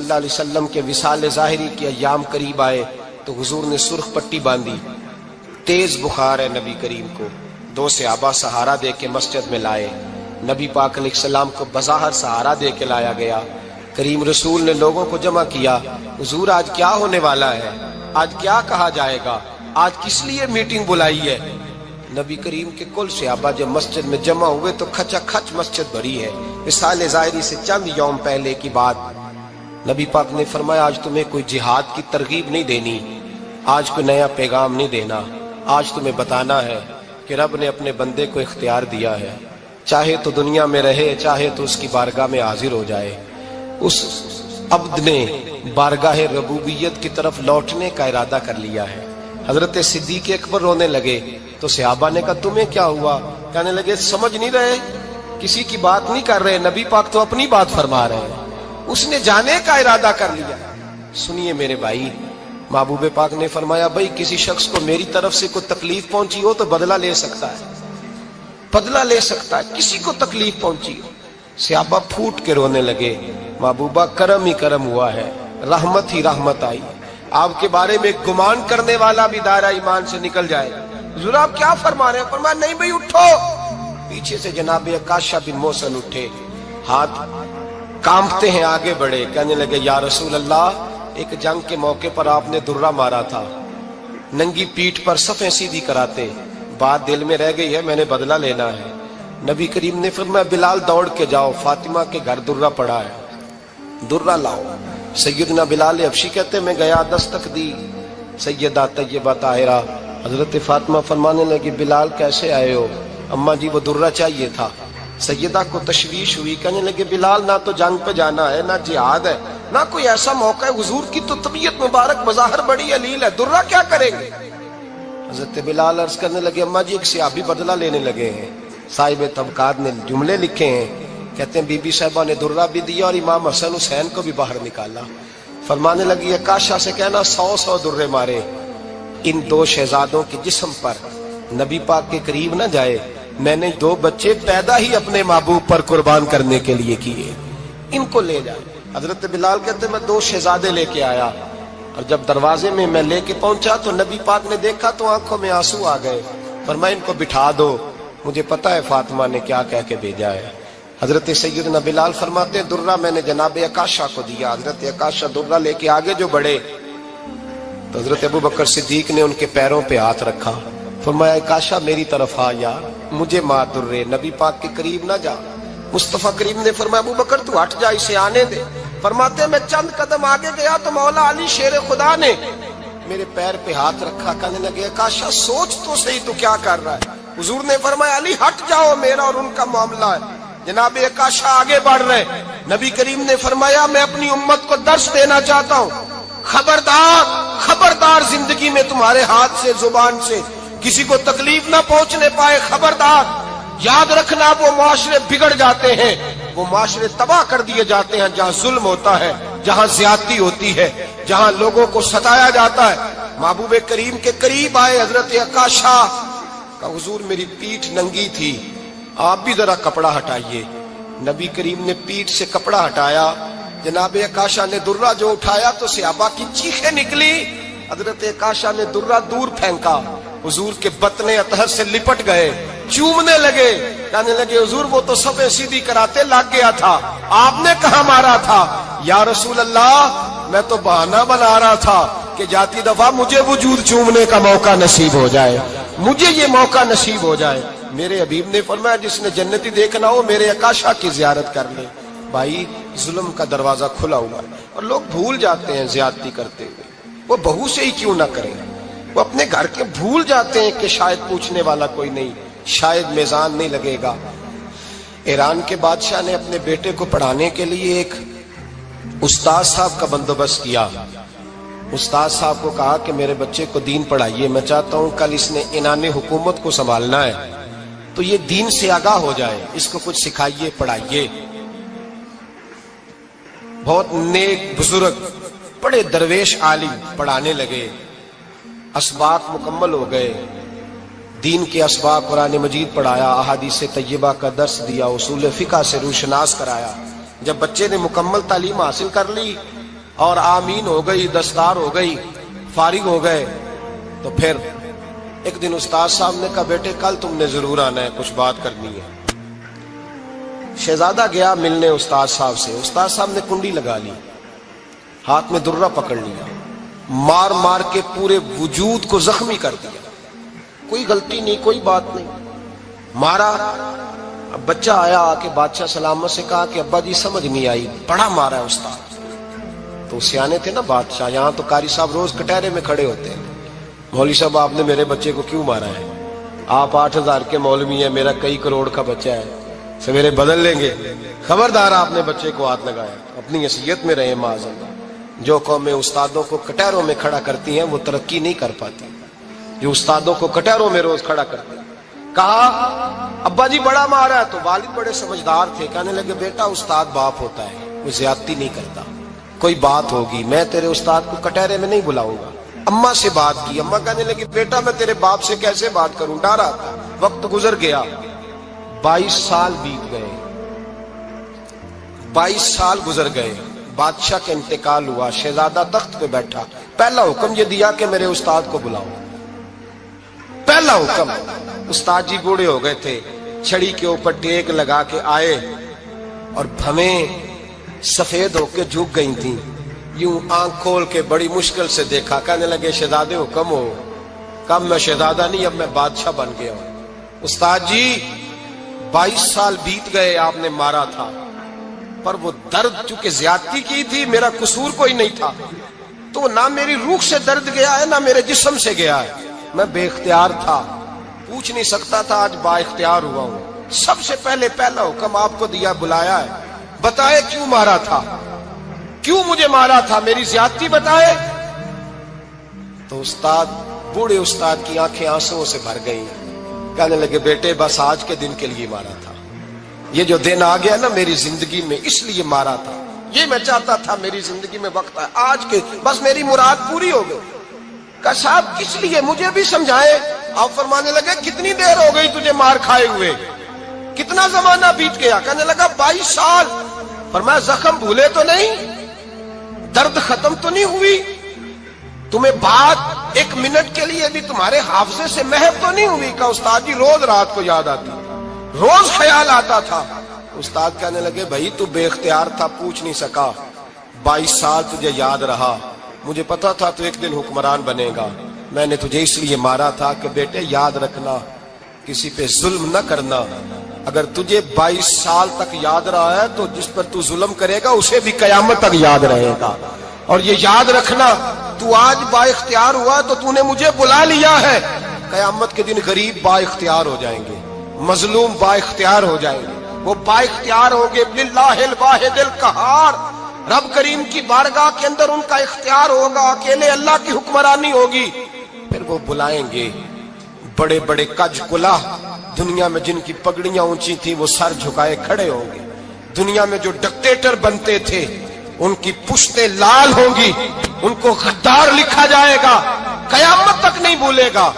اللہ علیہ وسلم کے وصال ظاہری کے ایام قریب آئے تو حضور نے سرخ پٹی باندھی، تیز بخار ہے نبی کریم کو، 2 صحابہ سہارا دے کے مسجد میں لائے، نبی پاک علیہ السلام کو بظاہر سہارا دے کے لایا گیا۔ کریم رسول نے لوگوں کو جمع کیا، حضور آج کیا ہونے والا ہے، آج کیا کہا جائے گا، آج کس لیے میٹنگ بلائی ہے؟ نبی کریم کے کل صحابہ جب مسجد میں جمع ہوئے تو کھچا کھچ مسجد بھری ہے۔ وصال ظاہری سے چند یوم پہلے کی بات، نبی پاک نے فرمایا آج تمہیں کوئی جہاد کی ترغیب نہیں دینی، آج کوئی نیا پیغام نہیں دینا، آج تمہیں بتانا ہے کہ رب نے اپنے بندے کو اختیار دیا ہے، چاہے تو دنیا میں رہے، چاہے تو اس کی بارگاہ میں حاضر ہو جائے۔ اس عبد نے بارگاہ ربوبیت کی طرف لوٹنے کا ارادہ کر لیا ہے۔ حضرت صدیق اکبر رونے لگے تو صحابہ نے کہا تمہیں کیا ہوا؟ کہنے لگے سمجھ نہیں رہے، کسی کی بات نہیں کر رہے، نبی پاک تو اپنی بات فرما رہے ہیں، اس نے جانے کا ارادہ کر لیا۔ سنیے میرے بھائی، محبوب پاک نے فرمایا بھائی کسی شخص کو میری طرف سے کوئی تکلیف پہنچی ہو تو بدلہ لے سکتا ہے، بدلہ لے سکتا ہے، کسی کو تکلیف پہنچی ہو۔ صحابہ پھوٹ کے رونے لگے، محبوبہ کرم ہی کرم ہوا ہے، رحمت ہی رحمت آئی، آپ کے بارے میں گمان کرنے والا بھی دائرہ ایمان سے نکل جائے۔ حضور آپ کیا فرما رہے ہیں؟ فرمایا نہیں بھائی اٹھو۔ پیچھے سے جناب عکاشہ بن محصن اٹھے، ہاتھ کانپتے ہیں، آگے بڑھے، کہنے لگے یا رسول اللہ ایک جنگ کے موقع پر آپ نے درہ مارا تھا، ننگی پیٹھ پر صفیں سیدھی کراتے، بات دل میں رہ گئی ہے، میں نے بدلہ لینا ہے۔ نبی کریم نے فرمایا بلال دوڑ کے جاؤ، فاطمہ کے گھر درہ پڑا ہے، درہ لاؤ۔ سیدنا بلال حبشی کہتے میں گیا، دستک دی سیدہ طیبہ طاہرہ، حضرت فاطمہ فرمانے لگی بلال کیسے آئے ہو؟ اماں جی وہ درہ چاہیے تھا۔ سیدہ کو تشویش ہوئی، کہنے لگے بلال نہ تو جنگ پہ جانا ہے، نہ جہاد ہے، نہ کوئی ایسا موقع ہے، حضور کی تو طبیعت مبارک بظاہر بڑی علیل ہے، درہ کیا کریں گے؟ حضرت بلال عرض کرنے لگے اماں جی ایک صحابی بدلہ لینے لگے ہیں، صاحب طبقات نے جملے لکھے ہیں، کہتے ہیں بی بی صاحبہ نے درہ بھی دیا اور امام حسن حسین کو بھی باہر نکالا۔ فرمانے لگی عکاشہ سے کہنا 100 درے مارے، ان 2 شہزادوں کے جسم پر نبی پاک کے قریب نہ جائے، میں نے 2 بچے پیدا ہی اپنے محبوب پر قربان کرنے کے لیے کیے، ان کو لے جائے۔ حضرت بلال کہتے ہیں میں 2 شہزادے لے کے آیا، اور جب دروازے میں میں لے کے پہنچا تو نبی پاک نے دیکھا تو آنکھوں میں آنسو آ گئے۔ فرمایا ان کو بٹھا دو، مجھے پتا ہے فاطمہ نے کیا کہہ کے بھیجا ہے۔ حضرت سیدنا بلال فرماتے ہیں درہ میں نے جناب عکاشہ کو دیا، حضرت عکاشہ درہ لے کے آگے جو بڑھے تو حضرت ابوبکر صدیق نے ان کے پیروں پہ ہاتھ رکھا، فرمایا عکاشہ میری طرف آ یار، مجھے مار درے، نبی پاک کے قریب نہ جا۔ مصطفیٰ کریم نے فرمایا ابوبکر تو ہٹ جا، اسے آنے دے۔ فرماتے ہیں میں چند قدم آگے گیا تو مولا علی شیر خدا نے میرے پیر پہ ہاتھ رکھا، کہنے لگے عکاشہ سوچ تو صحیح تو کیا کر رہا ہے؟ حضور نے فرمایا علی ہٹ جاؤ، میرا اور ان کا معاملہ ہے۔ جناب عکاشہ آگے بڑھ رہے، نبی کریم نے فرمایا میں اپنی امت کو درس دینا چاہتا ہوں، خبردار خبردار زندگی میں تمہارے ہاتھ سے زبان سے کسی کو تکلیف نہ پہنچنے پائے، خبردار یاد رکھنا وہ معاشرے بگڑ جاتے ہیں، وہ معاشرے تباہ کر دیے جاتے ہیں جہاں ظلم ہوتا ہے، جہاں زیادتی ہوتی ہے، جہاں لوگوں کو ستایا جاتا ہے۔ محبوب کریم کے قریب آئے حضرت عکاشہ کہ حضور میری پیٹھ ننگی تھی، آپ بھی ذرا کپڑا ہٹائیے۔ نبی کریم نے پیٹھ سے کپڑا ہٹایا، جناب عکاشہ نے درہ جو اٹھایا تو صحابہ کی چیخیں نکلی، حضرت عکاشہ نے درہ دور پھینکا، حضور کے بطن اطہر سے لپٹ گئے، چومنے لگے، کہنے لگے حضور وہ تو صفیں سیدھی کراتے لگ گیا تھا، آپ نے کہاں مارا تھا؟ یا رسول اللہ میں تو بہانہ بنا رہا تھا کہ جاتی دفعہ مجھے وجود چومنے کا موقع نصیب ہو جائے، مجھے یہ موقع نصیب ہو جائے۔ میرے حبیب نے فرمایا جس نے جنتی دیکھنا ہو میرے عکاشہ کی زیارت کر لے۔ بھائی ظلم کا دروازہ کھلا ہوا ہے اور لوگ بھول جاتے ہیں زیادتی کرتے ہوئے، وہ بہو سے ہی کیوں نہ کریں، وہ اپنے گھر کے بھول جاتے ہیں کہ شاید پوچھنے والا کوئی نہیں، شاید میزان نہیں لگے گا۔ ایران کے بادشاہ نے اپنے بیٹے کو پڑھانے کے لیے ایک استاد صاحب کا بندوبست کیا۔ استاد صاحب کو کہا کہ میرے بچے کو دین پڑھائیے، میں چاہتا ہوں کل اس نے عنان حکومت کو سنبھالنا ہے تو یہ دین سے آگاہ ہو جائے، اس کو کچھ سکھائیے، پڑھائیے۔ بہت نیک بزرگ بڑے درویش عالم پڑھانے لگے، اسباق مکمل ہو گئے، دین کے اسباق قرآن مجید پڑھایا، احادیث طیبہ کا درس دیا، اصول فقہ سے روشناس کرایا۔ جب بچے نے مکمل تعلیم حاصل کر لی اور آمین ہو گئی، دستار ہو گئی، فارغ ہو گئے، تو پھر ایک دن استاد صاحب نے کہا بیٹے کل تم نے ضرور آنا ہے، کچھ بات کرنی ہے۔ شہزادہ گیا ملنے استاد صاحب سے، استاد صاحب نے کنڈی لگا لی، ہاتھ میں درہ پکڑ لیا، مار مار کے پورے وجود کو زخمی کر دیا، کوئی غلطی نہیں، کوئی بات نہیں، مارا۔ اب بچہ آیا آ کے بادشاہ سلامت سے کہا کہ ابا جی سمجھ نہیں آئی، بڑا مارا ہے استاد۔ تو سیانے تھے نا بادشاہ، یہاں تو قاری صاحب روز کٹہرے میں کھڑے ہوتے ہیں، مولوی صاحب آپ نے میرے بچے کو کیوں مارا ہے؟ آپ 8,000 کے مولوی ہیں، میرا کئی کروڑ کا بچہ ہے، سویرے بدل لیں گے، خبردار آپ نے بچے کو ہاتھ لگایا، اپنی حیثیت میں رہے معاذ اللہ۔ جو قومیں استادوں کو کٹہروں میں کھڑا کرتی ہیں وہ ترقی نہیں کر پاتی، جو استادوں کو کٹہروں میں روز کھڑا کرتے ہیں۔ کہا ابا جی بڑا مارا ہے، تو والد بڑے سمجھدار تھے، کہنے لگے بیٹا استاد باپ ہوتا ہے، وہ زیادتی نہیں کرتا، کوئی بات ہوگی، میں تیرے استاد کو کٹہرے میں نہیں بلاؤں گا۔ اماں سے بات کی، اماں کہنے لگی بیٹا میں تیرے باپ سے کیسے بات کروں، ڈرا تھا۔ وقت گزر گیا، 22 سال بیت گئے، 22 سال گزر گئے، بادشاہ کا انتقال ہوا، شہزادہ تخت پہ بیٹھا، پہلا حکم یہ دیا کہ میرے استاد کو بلاؤ، پہلا حکم۔ استاد جی بوڑھے ہو گئے تھے، چھڑی کے اوپر ٹیک لگا کے آئے اور بھویں سفید ہو کے جھک گئی تھیں، یوں آنکھ کھول کے بڑی مشکل سے دیکھا، کہنے لگے شہزادے حکم ہو۔ کب میں شہزادہ نہیں، اب میں بادشاہ بن گیا ہوں۔ استاد جی 22 سال بیت گئے، آپ نے مارا تھا، پر وہ درد چونکہ زیادتی کی تھی، میرا قصور کوئی نہیں تھا، تو نہ میری روح سے درد گیا ہے نہ میرے جسم سے گیا ہے، میں بے اختیار تھا، پوچھ نہیں سکتا تھا، آج با اختیار ہوا ہوں۔ سب سے پہلے پہلا حکم آپ کو دیا، بلایا ہے، بتائے کیوں مارا تھا، کیوں مجھے مارا تھا، میری زیادتی بتائے۔ تو استاد، بوڑھے استاد کی آنکھیں آنسوؤں سے بھر گئی، کہنے لگے بیٹے بس آج کے دن کے لیے مارا تھا، یہ جو دن آ گیا نا میری زندگی میں اس لیے مارا تھا، یہ میں چاہتا تھا میری زندگی میں وقت آئے، آج کے بس میری مراد پوری ہو گئی۔ کہا صاحب کس لیے، مجھے بھی سمجھائے۔ آپ فرمانے لگے کتنی دیر ہو گئی تجھے مار کھائے ہوئے، کتنا زمانہ بیت گیا؟ کہنے لگا 22 سال۔ فرمایا زخم بھولے تو نہیں، درد ختم تو نہیں ہوئی، تمہیں بات 1 منٹ کے لیے بھی تمہارے حافظے سے محو تو نہیں ہوئی؟ کہا استاد جی روز رات کو یاد آتی، روز خیال آتا تھا۔ استاد کہنے لگے بھائی تو بے اختیار تھا، پوچھ نہیں سکا، 22 سال تجھے یاد رہا، مجھے پتا تھا تو ایک دن حکمران بنے گا، میں نے تجھے اس لیے مارا تھا کہ بیٹے یاد رکھنا، کسی پہ ظلم نہ کرنا، اگر تجھے 22 سال تک یاد رہا ہے تو جس پر تو ظلم کرے گا اسے بھی قیامت تک یاد رہے گا، اور یہ یاد رکھنا تو آج با اختیار ہوا تو تو نے مجھے بلا لیا ہے، قیامت کے دن غریب با اختیار ہو جائیں گے، مظلوم با اختیار ہو جائیں گے، وہ با اختیار ہوں گے، للہ الواحد القہار، رب کریم کی بارگاہ کے اندر ان کا اختیار ہوگا، اکیلے اللہ کی حکمرانی ہوگی، پھر وہ بلائیں گے، بڑے بڑے کج کلاہ دنیا میں جن کی پگڑیاں اونچی تھی وہ سر جھکائے کھڑے ہوں گے، دنیا میں جو ڈکٹیٹر بنتے تھے ان کی پشتیں لال ہوں گی، ان کو غدار لکھا جائے گا، قیامت تک نہیں بھولے گا۔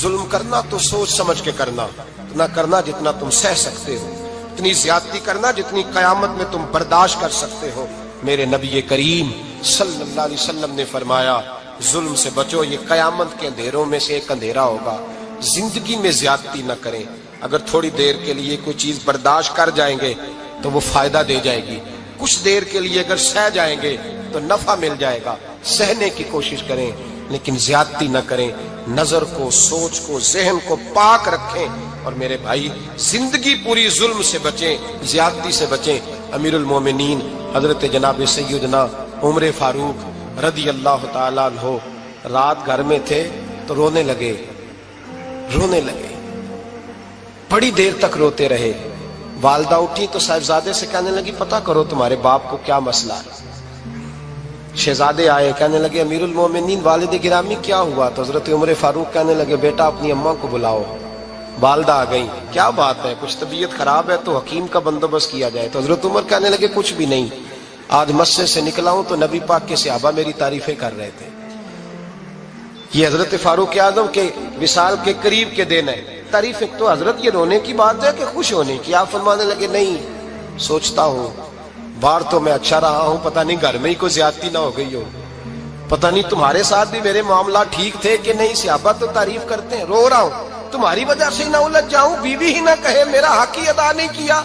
ظلم کرنا تو سوچ سمجھ کے کرنا، اتنا کرنا جتنا تم سہ سکتے ہو، اتنی زیادتی کرنا جتنی قیامت میں تم برداشت کر سکتے ہو۔ میرے نبی کریم صلی اللہ علیہ وسلم نے فرمایا ظلم سے بچو، یہ قیامت کے اندھیروں میں سے ایک اندھیرا ہوگا، زندگی میں زیادتی نہ کریں، اگر تھوڑی دیر کے لیے کوئی چیز برداشت کر جائیں گے تو وہ فائدہ دے جائے گی، کچھ دیر کے لیے اگر سہ جائیں گے تو نفع مل جائے گا، سہنے کی کوشش کریں لیکن زیادتی نہ کریں، نظر کو، سوچ کو، ذہن کو پاک رکھیں، اور میرے بھائی زندگی پوری ظلم سے بچیں، زیادتی سے بچیں۔ امیر المومنین حضرت جناب سیدنا عمر فاروق رضی اللہ تعالیٰ عنہ رات گھر میں تھے تو رونے لگے، بڑی دیر تک روتے رہے، والدہ اٹھی تو صاحبزادے سے کہنے لگی پتہ کرو تمہارے باپ کو کیا مسئلہ ہے۔ شہزادے آئے، کہنے لگے امیر المومنین والد گرامی کیا ہوا؟ تو حضرت عمر فاروق کہنے لگے بیٹا اپنی اماں کو بلاؤ۔ والدہ آ گئی، کیا بات ہے، کچھ طبیعت خراب ہے تو حکیم کا بندوبست کیا جائے۔ تو حضرت عمر کہنے لگے کچھ بھی نہیں، آج مسجد سے نکلا ہوں تو نبی پاک کے صحابہ میری تعریفیں کر رہے تھے۔ یہ حضرت فاروق اعظم کے وصال کے قریب کے دن ہے، تعریفیں تو حضرت یہ رونے کی بات ہے کہ خوش ہونے کی؟ آپ فرمانے لگے نہیں، سوچتا ہوں باہر تو میں اچھا رہا ہوں، پتہ نہیں گھر میں ہی کوئی زیادتی نہ ہو گئی ہو، پتہ نہیں تمہارے ساتھ بھی میرے معاملات ٹھیک تھے کہ نہیں۔ صحابہ تو تعریف کرتے ہیں، رو رہا ہوں تمہاری وجہ سے نہ الجھ جاؤں، بیوی ہی نہ کہے میرا حق ہی ادا نہیں کیا۔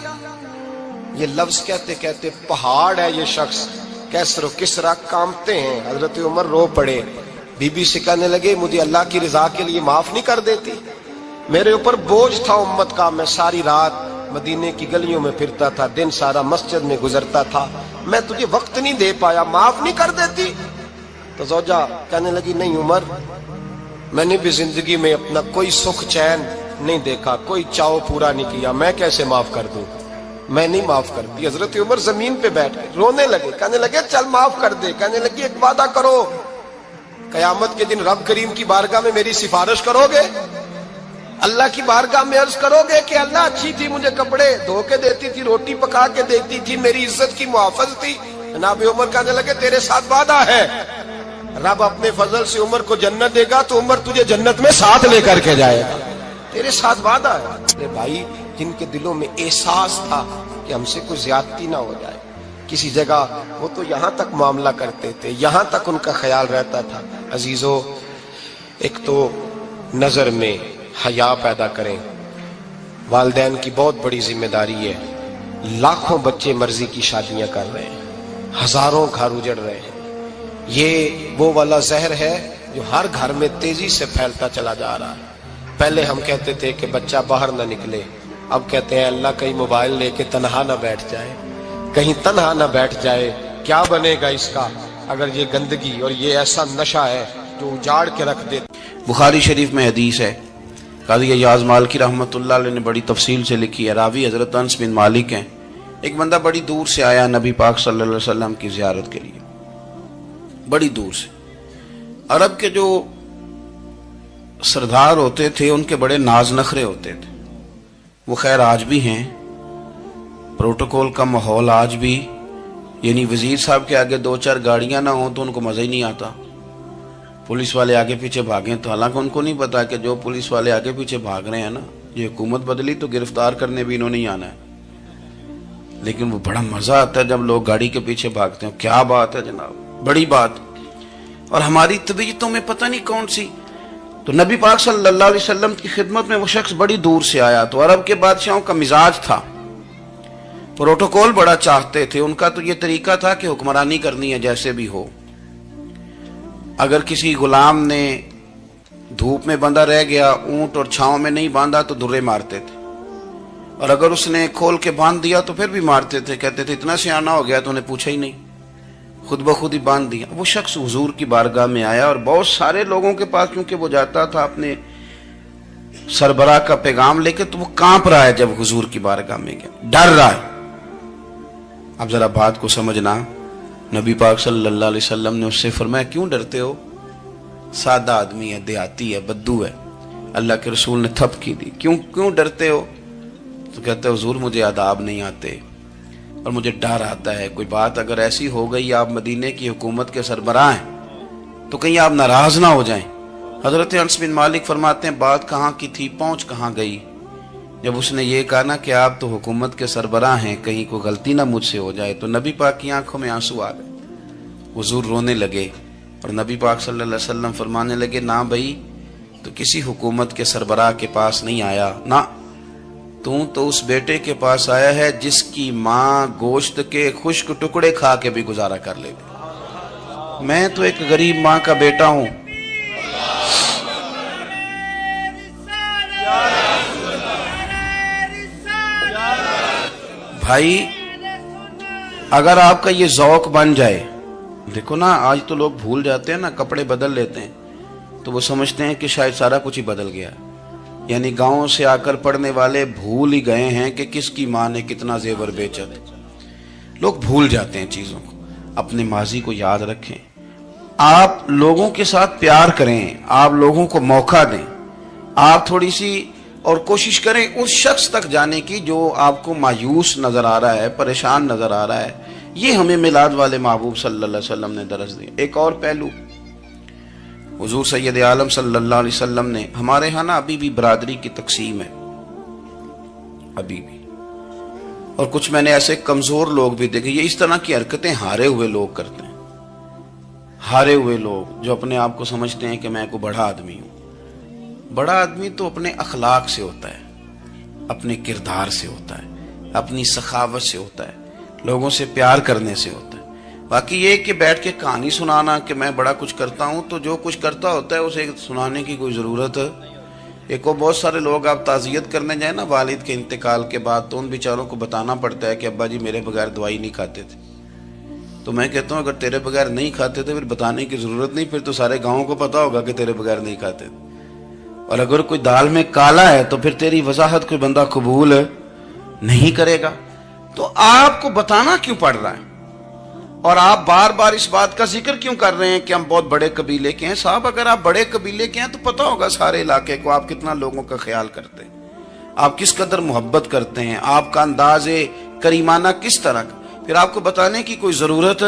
یہ لفظ کہتے کہتے پہاڑ ہے یہ شخص، کیسر و کسرا کانپتے ہیں۔ حضرت عمر رو پڑے، بی بی سے کہنے لگے مجھے اللہ کی رضا کے لیے معاف نہیں کر دیتی؟ میرے اوپر بوجھ تھا امت کا، میں ساری رات مدینے کی گلیوں میں پھرتا تھا، دن سارا مسجد میں گزرتا تھا، میں تجھے وقت نہیں دے پایا، معاف نہیں کر دیتی؟ تو زوجہ کہنے لگی نہیں عمر، میں نے بھی زندگی میں اپنا کوئی سکھ چین نہیں دیکھا، کوئی چاؤ پورا نہیں کیا، میں کیسے معاف کر دوں؟ میں نہیں معاف کرتی۔ حضرت عمر زمین پہ بیٹھ گئے، رونے لگے، کہنے لگے چل معاف کر دے۔ کہنے لگی ایک وعدہ کرو، قیامت کے دن رب کریم کی بارگاہ میں میری سفارش کرو گے؟ اللہ کی بارگاہ میں عرض کرو گے کہ اللہ اچھی تھی، مجھے کپڑے دھو کے دیتی تھی، روٹی پکا کے دیتی تھی، میری عزت کی محافظ تھی؟ جناب عمر کہنے لگے تیرے ساتھ وعدہ ہے، رب اپنے فضل سے عمر کو جنت دے گا تو عمر تجھے جنت میں ساتھ لے کر کے جائے گا، تیرے ساتھ وعدہ ہے۔ میرے بھائی جن کے دلوں میں احساس تھا کہ ہم سے کوئی زیادتی نہ ہو جائے کسی جگہ، وہ تو یہاں تک معاملہ کرتے تھے، یہاں تک ان کا خیال رہتا تھا۔ عزیزو، ایک تو نظر میں حیا پیدا کریں، والدین کی بہت بڑی ذمہ داری ہے۔ لاکھوں بچے مرضی کی شادیاں کر رہے ہیں، ہزاروں گھر اجڑ رہے ہیں، یہ وہ والا زہر ہے جو ہر گھر میں تیزی سے پھیلتا چلا جا رہا ہے۔ پہلے ہم کہتے تھے کہ بچہ باہر نہ نکلے، اب کہتے ہیں اللہ کہیں موبائل لے کے تنہا نہ بیٹھ جائے، کہیں تنہا نہ بیٹھ جائے، کیا بنے گا اس کا اگر یہ گندگی اور یہ ایسا نشہ ہے جو اجاڑ کے رکھ دے۔ بخاری شریف میں حدیث ہے، قاضی ایاز مالکی رحمۃ اللہ علیہ نے بڑی تفصیل سے لکھی ہے، راوی حضرت انس بن مالک ہیں۔ ایک بندہ بڑی دور سے آیا نبی پاک صلی اللہ علیہ وسلم کی زیارت کے لیے، بڑی دور سے۔ عرب کے جو سردار ہوتے تھے ان کے بڑے ناز نخرے ہوتے تھے، وہ خیر آج بھی ہیں، پروٹوکول کا ماحول آج بھی، یعنی وزیر صاحب کے آگے دو چار گاڑیاں نہ ہوں تو ان کو مزہ ہی نہیں آتا، پولیس والے آگے پیچھے بھاگیں تو حالانکہ ان کو نہیں پتا کہ جو پولیس والے آگے پیچھے بھاگ رہے ہیں نا، یہ حکومت بدلی تو گرفتار کرنے بھی انہوں نے آنا ہے، لیکن وہ بڑا مزہ آتا ہے جب لوگ گاڑی کے پیچھے بھاگتے ہیں۔ کیا بات ہے جناب، بڑی بات۔ اور ہماری طبیعتوں میں پتہ نہیں کون سی، تو نبی پاک صلی اللہ علیہ وسلم کی خدمت میں وہ شخص بڑی دور سے آیا، تو عرب کے بادشاہوں کا مزاج تھا، پروٹوکول بڑا چاہتے تھے، ان کا تو یہ طریقہ تھا کہ حکمرانی کرنی ہے جیسے بھی ہو۔ اگر کسی غلام نے دھوپ میں بندھا رہ گیا، اونٹ اور چھاؤں میں نہیں باندھا تو درے مارتے تھے، اور اگر اس نے کھول کے باندھ دیا تو پھر بھی مارتے تھے، کہتے تھے اتنا سیانا ہو گیا تو انہیں پوچھا ہی نہیں، خود بخود ہی باندھ دیا۔ وہ شخص حضور کی بارگاہ میں آیا اور بہت سارے لوگوں کے پاس کیونکہ وہ جاتا تھا اپنے سربراہ کا پیغام لے کے، تو وہ کانپ رہا ہے جب حضور کی بارگاہ میں گیا، ڈر رہا ہے۔ اب ذرا بات کو سمجھنا، نبی پاک صلی اللہ علیہ وسلم نے اس سے فرمایا کیوں ڈرتے ہو؟ سادہ آدمی ہے، دیہاتی ہے، بدو ہے۔ اللہ کے رسول نے تھپ کی دی، کیوں ڈرتے ہو؟ تو کہتے حضور مجھے آداب نہیں آتے اور مجھے ڈر آتا ہے، کوئی بات اگر ایسی ہو گئی، آپ مدینے کی حکومت کے سربراہ ہیں، تو کہیں آپ ناراض نہ ہو جائیں۔ حضرت انس بن مالک فرماتے ہیں بات کہاں کی تھی، پہنچ کہاں گئی؟ جب اس نے یہ کہا نا کہ آپ تو حکومت کے سربراہ ہیں، کہیں کوئی غلطی نہ مجھ سے ہو جائے، تو نبی پاک کی آنکھوں میں آنسو آ گئے، حضور رونے لگے، اور نبی پاک صلی اللہ علیہ وسلم فرمانے لگے نہ بھائی، تو کسی حکومت کے سربراہ کے پاس نہیں آیا، نہ تو اس بیٹے کے پاس آیا ہے جس کی ماں گوشت کے خشک ٹکڑے کھا کے بھی گزارا کر لے گی۔ میں تو ایک غریب ماں کا بیٹا ہوں۔ بھائی اگر آپ کا یہ ذوق بن جائے، دیکھو نا آج تو لوگ بھول جاتے ہیں نا، کپڑے بدل لیتے ہیں تو وہ سمجھتے ہیں کہ شاید سارا کچھ ہی بدل گیا، یعنی گاؤں سے آ کر پڑھنے والے بھول ہی گئے ہیں کہ کس کی ماں نے کتنا زیور بیچا تھا۔ لوگ بھول جاتے ہیں چیزوں کو، اپنے ماضی کو یاد رکھیں، آپ لوگوں کے ساتھ پیار کریں، آپ لوگوں کو موقع دیں، آپ تھوڑی سی اور کوشش کریں اس شخص تک جانے کی جو آپ کو مایوس نظر آ رہا ہے، پریشان نظر آ رہا ہے۔ یہ ہمیں میلاد والے محبوب صلی اللہ علیہ وسلم نے درس دیا۔ ایک اور پہلو، حضور سید عالم صلی اللہ علیہ وسلم نے، ہمارے ہاں نا ابھی بھی برادری کی تقسیم ہے، ابھی بھی، اور کچھ میں نے ایسے کمزور لوگ بھی دیکھے. یہ اس طرح کی حرکتیں ہارے ہوئے لوگ کرتے ہیں. ہارے ہوئے لوگ جو اپنے آپ کو سمجھتے ہیں کہ میں کوئی بڑا آدمی ہوں. بڑا آدمی تو اپنے اخلاق سے ہوتا ہے, اپنے کردار سے ہوتا ہے, اپنی سخاوت سے ہوتا ہے, لوگوں سے پیار کرنے سے ہوتا ہے. باقی یہ کہ بیٹھ کے کہانی سنانا کہ میں بڑا کچھ کرتا ہوں, تو جو کچھ کرتا ہوتا ہے اسے سنانے کی کوئی ضرورت. ایک اور بہت سارے لوگ آپ تعزیت کرنے جائیں نا والد کے انتقال کے بعد, تو ان بیچاروں کو بتانا پڑتا ہے کہ ابا جی میرے بغیر دوائی نہیں کھاتے تھے. تو میں کہتا ہوں اگر تیرے بغیر نہیں کھاتے تھے پھر بتانے کی ضرورت نہیں, پھر تو سارے گاؤں کو پتا ہوگا کہ تیرے بغیر نہیں کھاتے تھے. اور اگر کوئی دال میں کالا ہے تو پھر تیری وضاحت کوئی بندہ قبول نہیں کرے گا. تو آپ کو بتانا کیوں پڑ رہا ہے, اور آپ بار بار اس بات کا ذکر کیوں کر رہے ہیں کہ ہم بہت بڑے قبیلے کے ہیں؟ صاحب اگر آپ بڑے قبیلے کے ہیں تو پتہ ہوگا سارے علاقے کو آپ کتنا لوگوں کا خیال کرتے ہیں, آپ کس قدر محبت کرتے ہیں, آپ کا انداز کریمانہ کس طرح کا. پھر آپ کو بتانے کی کوئی ضرورت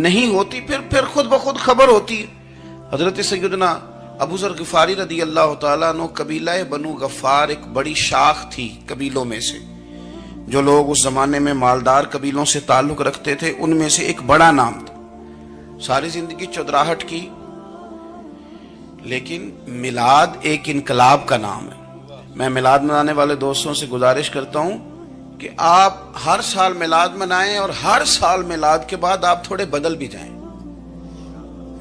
نہیں ہوتی, پھر خود بخود خبر ہوتی ہے. حضرت سیدنا ابو ذر غفاری رضی اللہ تعالیٰ عنہ, قبیلہ بنو غفار ایک بڑی شاخ تھی قبیلوں میں سے. جو لوگ اس زمانے میں مالدار قبیلوں سے تعلق رکھتے تھے ان میں سے ایک بڑا نام تھا. ساری زندگی چودراہٹ کی, لیکن میلاد ایک انقلاب کا نام ہے. میں میلاد منانے والے دوستوں سے گزارش کرتا ہوں کہ آپ ہر سال میلاد منائیں, اور ہر سال میلاد کے بعد آپ تھوڑے بدل بھی جائیں,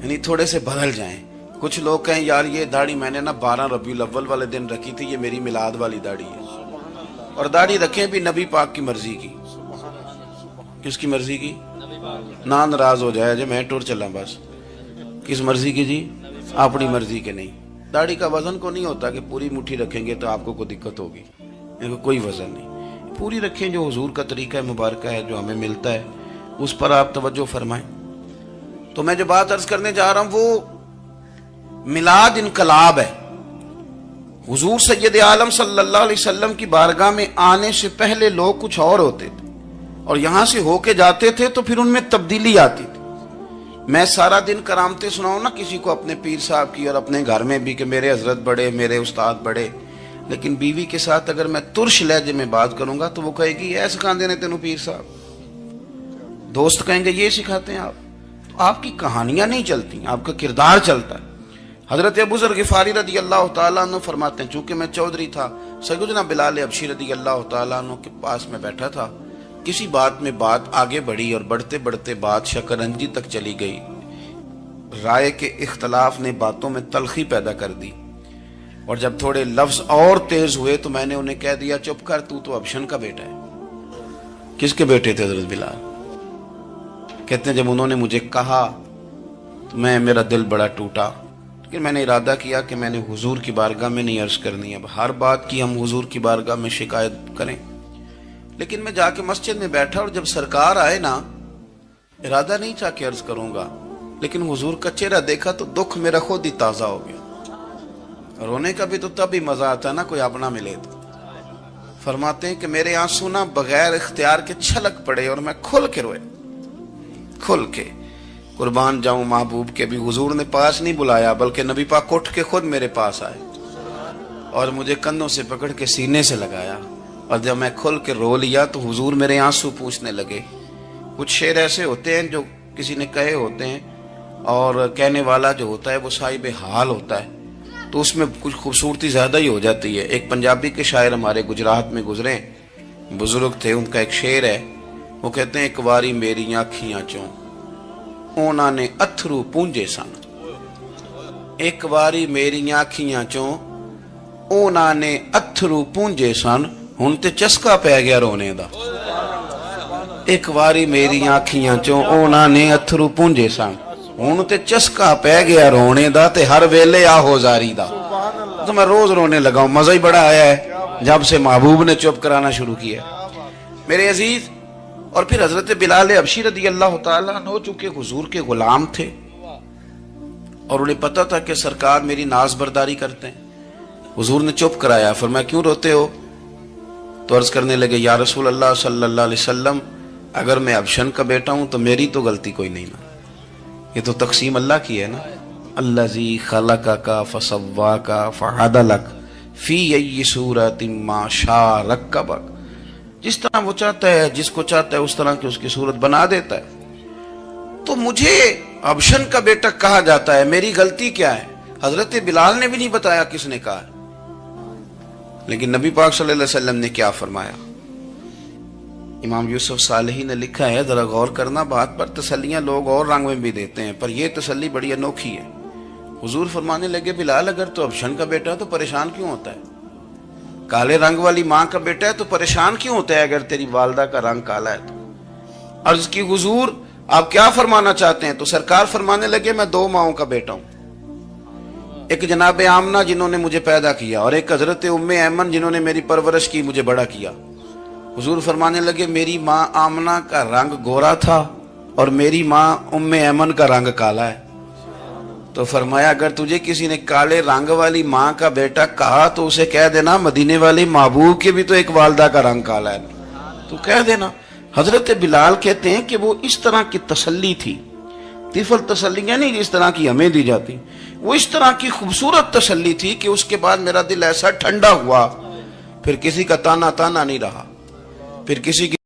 یعنی تھوڑے سے بدل جائیں. کچھ لوگ کہیں یار یہ داڑھی میں نے نا 12 ربیع الاول والے دن رکھی تھی, یہ میری میلاد والی داڑھی ہے. اور داڑھی رکھیں بھی نبی پاک کی مرضی کی. کس کی مرضی کی؟ نہ ناراض ہو جائے جی میں ٹور چلا بس. کس مرضی کی جی؟ اپنی مرضی کے نہیں. داڑھی کا وزن کو نہیں ہوتا کہ پوری مٹھی رکھیں گے تو آپ کو کوئی دقت ہوگی, کوئی وزن نہیں. پوری رکھیں, جو حضور کا طریقہ مبارکہ ہے جو ہمیں ملتا ہے اس پر آپ توجہ فرمائیں. تو میں جو بات عرض کرنے جا رہا ہوں وہ میلاد انقلاب ہے. حضور سید عالم صلی اللہ علیہ وسلم کی بارگاہ میں آنے سے پہلے لوگ کچھ اور ہوتے تھے, اور یہاں سے ہو کے جاتے تھے تو پھر ان میں تبدیلی آتی تھی. میں سارا دن کرامتیں سناؤں نا کسی کو اپنے پیر صاحب کی, اور اپنے گھر میں بھی کہ میرے حضرت بڑے, میرے استاد بڑے, لیکن بیوی کے ساتھ اگر میں ترش لہجے میں بات کروں گا تو وہ کہے گی یہ سکھاندے نے تینوں پیر صاحب. دوست کہیں گے یہ سکھاتے ہیں آپ. تو آپ کی کہانیاں نہیں چلتی, آپ کا کردار چلتا ہے. حضرت ابو ذر غفاری رضی اللہ تعالیٰ عنہ فرماتے ہیں چونکہ میں چودھری تھا, سیدنا بلال حبشی رضی اللہ تعالیٰ عنہ کے پاس میں بیٹھا تھا. کسی بات میں بات آگے بڑھی اور بڑھتے بڑھتے بات شکنجی تک چلی گئی. رائے کے اختلاف نے باتوں میں تلخی پیدا کر دی, اور جب تھوڑے لفظ اور تیز ہوئے تو میں نے انہیں کہہ دیا چپ کر, تو ابشن کا بیٹا ہے. کس کے بیٹے تھے حضرت بلال؟ کہتے ہیں جب انہوں نے مجھے کہا تو میرا دل بڑا ٹوٹا, لیکن میں نے ارادہ کیا کہ میں نے حضور کی بارگاہ میں نہیں عرض کرنی. اب ہر بات کی ہم حضور کی بارگاہ میں شکایت کریں. لیکن میں جا کے مسجد میں بیٹھا, اور جب سرکار آئے نا, ارادہ نہیں تھا کہ عرض کروں گا, لیکن حضور کا چہرہ دیکھا تو دکھ میرا خود ہی تازہ ہو گیا. رونے کا بھی تو تب ہی مزہ آتا ہے نا کوئی اپنا ملے تو. فرماتے ہیں کہ میرے آنسو نا بغیر اختیار کے چھلک پڑے, اور میں کھل کے روئے, کھل کے. قربان جاؤں محبوب کے بھی حضور نے پاس نہیں بلایا, بلکہ نبی پاک اٹھ کے خود میرے پاس آئے اور مجھے کندھوں سے پکڑ کے سینے سے لگایا. اور جب میں کھل کے رو لیا تو حضور میرے آنسو پوچھنے لگے. کچھ شعر ایسے ہوتے ہیں جو کسی نے کہے ہوتے ہیں, اور کہنے والا جو ہوتا ہے وہ صاحب حال ہوتا ہے, تو اس میں کچھ خوبصورتی زیادہ ہی ہو جاتی ہے. ایک پنجابی کے شاعر ہمارے گجرات میں گزرے, بزرگ تھے, ان کا ایک شعر ہے, وہ کہتے ہیں ایک واری میری آنکھیاں چوں اونا نے اتھرو پونجے سن. ایک واری میری آنکھیاں چوں اونا نے اتھرو پونجے سن, ہن تے چسکا پہ گیا رونے دا. ایک واری میری آنکھیاں چوں اونا نے اتھرو پونجے سن, ہن تے چسکا پہ گیا رونے دا, تے ہر ویلے آہو زاری دا. تو میں روز رونے لگا ہوں, مزہ ہی بڑا آیا ہے جب سے محبوب نے چپ کرانا شروع کیا میرے عزیز. اور پھر حضرت بلال حبشی رضی اللہ تعالیٰ عنہ چونکہ حضور کے غلام تھے, اور انہیں پتا تھا کہ سرکار میری ناز برداری کرتے ہیں, حضور نے چپ کرایا. فرمایا کیوں روتے ہو؟ تو عرض کرنے لگے یا رسول اللہ صلی اللہ علیہ وسلم, اگر میں ابشن کا بیٹا ہوں تو میری تو غلطی کوئی نہیں نا, یہ تو تقسیم اللہ کی ہے نا. الذی خلقک فسواک فعدلک فی ای صورت ما شاء رکبک. جس طرح وہ چاہتا ہے، جس کو چاہتا ہے اس طرح کی اس کی صورت بنا دیتا ہے. تو مجھے ابشن کا بیٹا کہا جاتا ہے، میری غلطی کیا ہے؟ حضرت بلال نے بھی نہیں بتایا کس نے کہا. لیکن نبی پاک صلی اللہ علیہ وسلم نے کیا فرمایا؟ امام یوسف صالحی نے لکھا ہے، ذرا غور کرنا بات پر، تسلیاں لوگ اور رنگ میں بھی دیتے ہیں پر یہ تسلی بڑی انوکھی ہے. حضور فرمانے لگے بلال اگر تو ابشن کا بیٹا ہے تو پریشان کیوں ہوتا ہے؟ کالے رنگ والی ماں کا بیٹا ہے تو پریشان کیوں ہوتا ہے اگر تیری والدہ کا رنگ کالا ہے تو؟ عرض کی حضور آپ کیا فرمانا چاہتے ہیں؟ تو سرکار فرمانے لگے میں دو ماؤں کا بیٹا ہوں، ایک جناب آمنہ جنہوں نے مجھے پیدا کیا اور ایک حضرت ام ایمن جنہوں نے میری پرورش کی، مجھے بڑا کیا. حضور فرمانے لگے میری ماں آمنہ کا رنگ گورا تھا اور میری ماں ام ایمن کا رنگ کالا ہے. تو فرمایا اگر تجھے کسی نے کالے رنگ والی ماں کا بیٹا کہا تو اسے کہہ دینا مدینے والے محبوب کے بھی تو ایک والدہ کا رنگ کالا ہے، تو کہہ دینا. حضرت بلال کہتے ہیں کہ وہ اس طرح کی تسلی تھی، طفل تسلیاں نہیں جس طرح کی ہمیں دی جاتی، وہ اس طرح کی خوبصورت تسلی تھی کہ اس کے بعد میرا دل ایسا ٹھنڈا ہوا، پھر کسی کا تانا نہیں رہا، پھر کسی کی